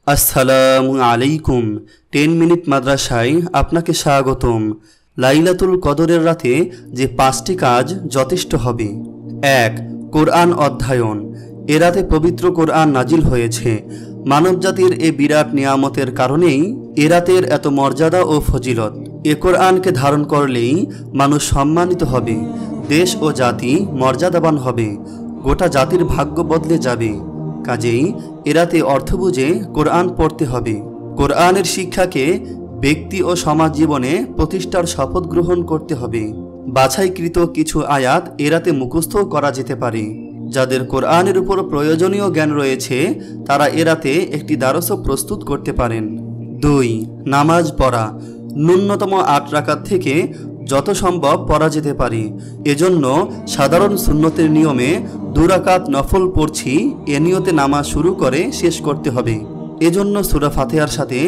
আসসালামু আলাইকুম। 10 মিনিট মাদ্রাসায় আপনাকে স্বাগতম। লাইলাতুল কদরের রাতে যে 5টি কাজ যথেষ্ট হবে। 1. কোরআন অধ্যয়ন। এ রাতে পবিত্র কোরআন নাজিল হয়েছে। মানবজাতির এ বিরাট নিয়ামতের কারণেই এ রাতের এত মর্যাদা ও ফজিলত। এ কোরআনকে ধারণ করলেই মানুষ সম্মানিত হবে, দেশ ও জাতি মর্যাদাবান হবে, গোটা জাতির ভাগ্য বদলে যাবে। কাজেই এরাতে অর্থ বুঝে কোরআন পড়তে হবে। কোরআনের শিক্ষাকে ব্যক্তি ও সমাজ জীবনে প্রতিষ্ঠার শপথ গ্রহণ করতে হবে। বাছাইকৃত কিছু আয়াত এরাতে মুখস্থ করা যেতে পারে। যাদের কোরআনের উপর প্রয়োজনীয় জ্ঞান রয়েছে তারা এরাতে একটি দ্বারস্থ প্রস্তুত করতে পারেন। 2. নামাজ পড়া। ন্যূনতম 8 রাকাত থেকে যত সম্ভব পড়া যেতে পারে। এজন্য সাধারণ সুন্নতের নিয়মে 2 রাকাত নফল পড়ছি এ নিয়তে নামাজ শুরু করে শেষ করতে হবে। এজন্য সূরা ফাতিহার সাথে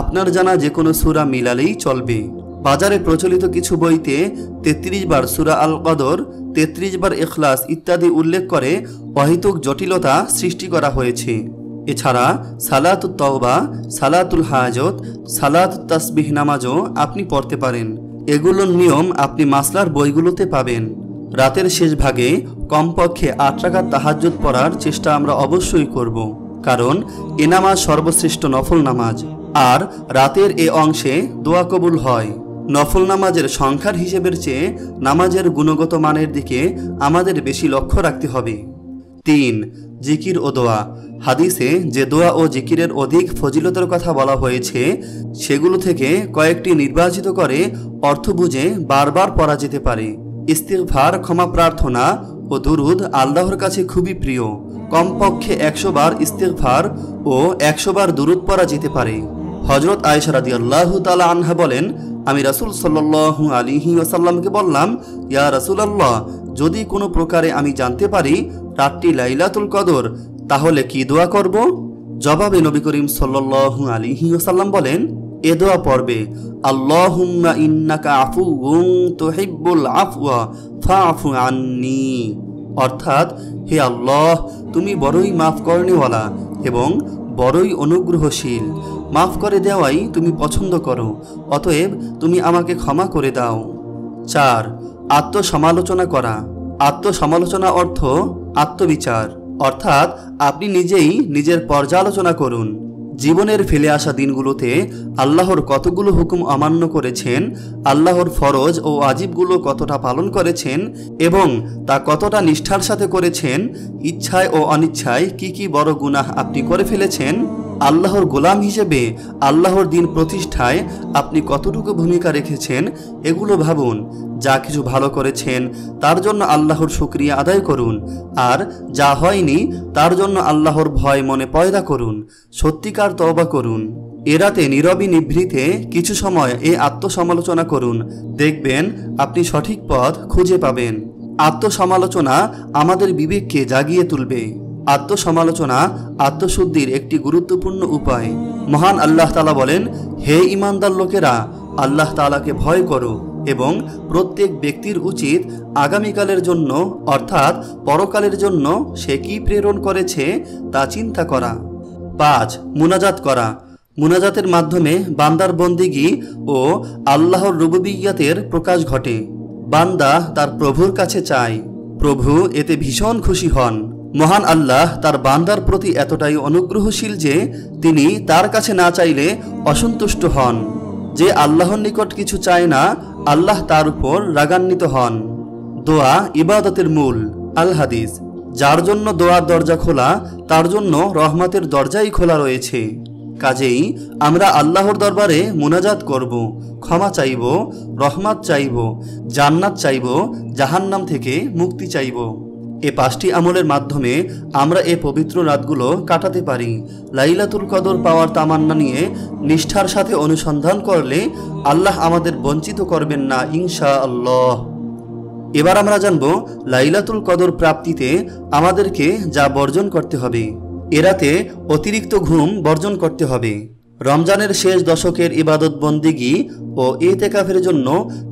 আপনার জানা যে কোনো সূরা মিলালেই চলবে। বাজারে প্রচলিত কিছু বইতে 33 বার সূরা আল কদর, 33 বার ইখলাস ইত্যাদি উল্লেখ করে অহেতুক জটিলতা সৃষ্টি করা হয়েছে। এছাড়া সালাতুত তওবা, সালাতুল হাজত, সালাতুত তাসবিহ নামাজও আপনি পড়তে পারেন। এগুলোর নিয়ম আপনি মাসলার বইগুলোতে পাবেন। রাতের শেষ ভাগে কমপক্ষে 8 রাকাত তাহাজ্জুদ পড়ার চেষ্টা আমরা অবশ্যই করব, কারণ এ নামাজ সর্বশ্রেষ্ঠ নফল নামাজ। আর রাতের এ অংশে দোয়া কবুল হয়। নফল নামাজের সংখ্যার হিসেবের চেয়ে নামাজের গুণগত মানের দিকে আমাদের বেশি লক্ষ্য রাখতে হবে। 3. জিকির ও দোয়া। হাদিসে যে দোয়া ও জিকিরের অধিক ফজিলতের কথা বলা হয়েছে সেগুলো থেকে কয়েকটি নির্বাচিত করে অর্থ বুঝে বারবার পড়া যেতে পারে। ইস্তিগফার, ক্ষমা প্রার্থনা ও দুরুদ আল্লাহর কাছে খুবই প্রিয়। কমপক্ষে 100 বার ইস্তিগফার ও 100 বার দুরুদ পড়া যেতে পারে। হযরত আয়েশা রাদিয়াল্লাহু তাআলা আনহা বলেন, আমি রাসূল সাল্লাল্লাহু আলাইহি ওয়াসাল্লামকে বললাম, ইয়া রাসূলুল্লাহ, যদি কোনো প্রকারে আমি জানতে পারি রাতটি লাইলাতুল কদর তাহলে কি দোয়া করব? জবাবে নবী করিম সাল্লাল্লাহু আলাইহি ওয়াসাল্লাম বলেন, এ দোয়া পড়বে, আল্লাহুম্মা ইন্নাকা আফুউন তুহিব্বুল আফওয়া ফাআফু আন্নী। অর্থাৎ, হে আল্লাহ, তুমি বড়ই মাফ করনেওয়ালা এবং বড়ই অনুগ্রহশীল, মাফ করে দেওয়াই তুমি পছন্দ করো, অতএব তুমি আমাকে ক্ষমা করে দাও। 4. আত্মসমালোচনা করা। আত্মসমালোচনা অর্থ আত্মবিচার, অর্থাৎ আপনি নিজেই নিজের পর্যালোচনা করুন। জীবনের ফেলে আসা দিনগুলোতে আল্লাহর কতগুলো হুকুম অমান্য করেছেন, আল্লাহর ফরজ ও ওয়াজিবগুলো কতটা পালন করেছেন এবং তা কতটা নিষ্ঠার সাথে করেছেন, ইচ্ছায় ও অনিচ্ছায় কি কি বড় গুনাহ আপনি করে ফেলেছেন, আল্লাহর গোলাম হিসেবে আল্লাহর দিন প্রতিষ্ঠায় আপনি কতটুকু ভূমিকা রেখেছেন, এগুলো ভাবুন। যা কিছু ভালো করেছেন তার জন্য আল্লাহর শুকরিয়া আদায় করুন, আর যা হয়নি তার জন্য আল্লাহর ভয় মনে পয়দা করুন, সত্যিকার তওবা করুন। এ রাতে নীরবী নিভৃতে কিছু সময় এই আত্মসমালোচনা করুন, দেখবেন আপনি সঠিক পথ খুঁজে পাবেন। আত্মসমালোচনা আমাদের বিবেককে জাগিয়ে তুলবে। আত্মসমালোচনা আত্মশুদ্ধির একটি গুরুত্বপূর্ণ উপায়। মহান আল্লাহ তাআলা বলেন, হে ঈমানদার লোকেরা, আল্লাহ তাআলাকে ভয় করো এবং প্রত্যেক ব্যক্তির উচিত আগামীকালের জন্য অর্থাৎ পরকালের জন্য সে কি প্রেরণ করেছে তা চিন্তা করা। 5. মুনাজাত করা। মুনাজাতের মাধ্যমে বান্দার বন্দিগি ও আল্লাহর রুবুবিয়্যাতের প্রকাশ ঘটে। বান্দা তার প্রভুর কাছে চায়, প্রভু এতে ভীষণ খুশি হন। মহান আল্লাহ তার বান্দার প্রতি এতটাই অনুগ্রহশীল যে তিনি তার কাছে না চাইলে অসন্তুষ্ট হন। যে আল্লাহর নিকট কিছু চায় না, আল্লাহ তার উপর রাগান্বিত হন। দোয়া ইবাদতের মূল। আল হাদিস, যার জন্য দোয়ার দরজা খোলা তার জন্য রহমতের দরজাই খোলা রয়েছে। কাজেই আমরা আল্লাহর দরবারে মুনাজাত করব, ক্ষমা চাইব, রহমত চাইব, জান্নাত চাইব, জাহান্নাম থেকে মুক্তি চাইব। এ 5টি আমলের মাধ্যমে আমরা এ পবিত্র রাতগুলো কাটাতে পারি। লাইলাতুল কদর পাওয়ার তামান্না নিয়ে নিষ্ঠার সাথে অনুসন্ধান করলে আল্লাহ আমাদের বঞ্চিত করবেন না ইনশাআল্লাহ। এবার আমরা জানব লাইলাতুল কদর প্রাপ্তিতে আমাদেরকে যা বর্জন করতে হবে। এ রাতে অতিরিক্ত ঘুম বর্জন করতে হবে। রমজানের শেষ দশকের ইবাদত বন্দিগি ও ইতিকাফের জন্য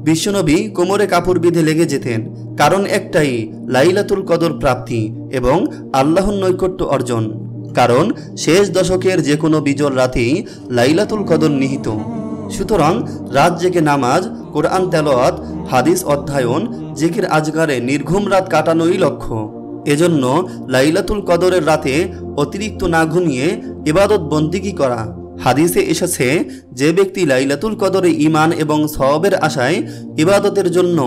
বিশ্বনবী কোমরে কাপড় বেঁধে লেগে যেতেন। কারণ একটাই, লাইলাতুল কদর প্রাপ্তি এবং আল্লাহর নৈকট্য অর্জন। কারণ শেষ দশকের যে কোনো বিজল রাতেই লাইলাতুল কদর নিহিত। সুতরাং রাত জেগে নামাজ, কোরআন তেলাওয়াত, হাদিস অধ্যয়ন, জিকির আজগারে নির্ঘুম রাত কাটানোই লক্ষ্য। এজন্য লাইলাতুল কদরের রাতে অতিরিক্ত না ঘুমিয়ে ইবাদত বন্দিগি করা। হাদিসে এসেছে, যে ব্যক্তি লাইলাতুল কদরে ঈমান এবং সওয়াবের আশায় ইবাদতের জন্য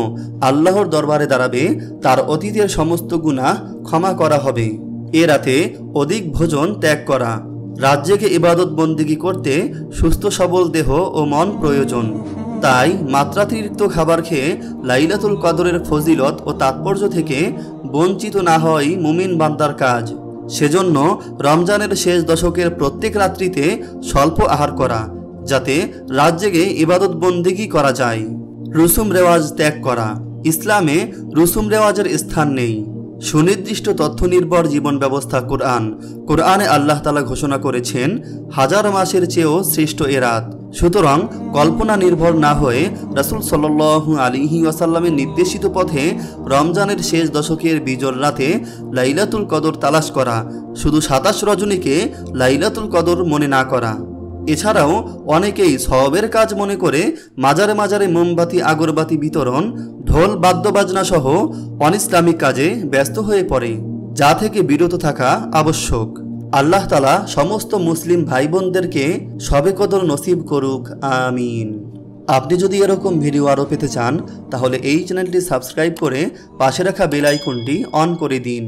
আল্লাহর দরবারে দাঁড়াবে, তার অতীতের সমস্ত গুনাহ ক্ষমা করা হবে। এ রাতে অধিক ভোজন ত্যাগ করা। রাত জেগে ইবাদত বন্দিগি করতে সুস্থ সবল দেহ ও মন প্রয়োজন। তাই মাত্রাতিরিক্ত খাবার খেয়ে লাইলাতুল কদরের ফজিলত ও তাৎপর্য থেকে বঞ্চিত না হওয়াই মুমিন বান্দার কাজ। সেজন্য রমজানের শেষ দশকের প্রত্যেক রাত্রিতে স্বল্প আহার করা, যাতে রাত জেগে ইবাদত বন্দিগি করা যায়। রুসুম রেওয়াজ ত্যাগ করা। ইসলামে রুসুম রেওয়াজের স্থান নেই। সুনির্দিষ্ট তথ্য নির্ভর জীবন ব্যবস্থা কোরআনে আল্লাহ তাআলা ঘোষণা করেছেন, হাজার মাসের চেয়েও শ্রেষ্ঠ এ রাত। সুতরাং কল্পনা নির্ভর না হয়ে রাসূল সাল্লাল্লাহু আলাইহি ওয়াসাল্লামের নির্দেশিত পথে রমজানের শেষ দশকের বিজল রাতে লাইলাতুল কদর তালাশ করা, শুধু 27 রজনীকে লাইলাতুল কদর মনে না করা। এছাড়াও অনেকেই সওয়াবের কাজ মনে করে মাজারে মাজারে মোমবাতি আগরবাতি বিতরণ, ঢোল বাদ্যবাজনা সহ অনিসলামিক কাজে ব্যস্ত হয়ে পড়ে, যা থেকে বিরত থাকা আবশ্যক। আল্লাহ তাআলা সমস্ত মুসলিম ভাই বোনদেরকে শবে কদর নসিব করুক, আমিন। আপনি যদি এরকম ভিডিও আরও পেতে চান, তাহলে এই চ্যানেলটি সাবস্ক্রাইব করে পাশে রাখা বেল আইকনটি অন করে দিন।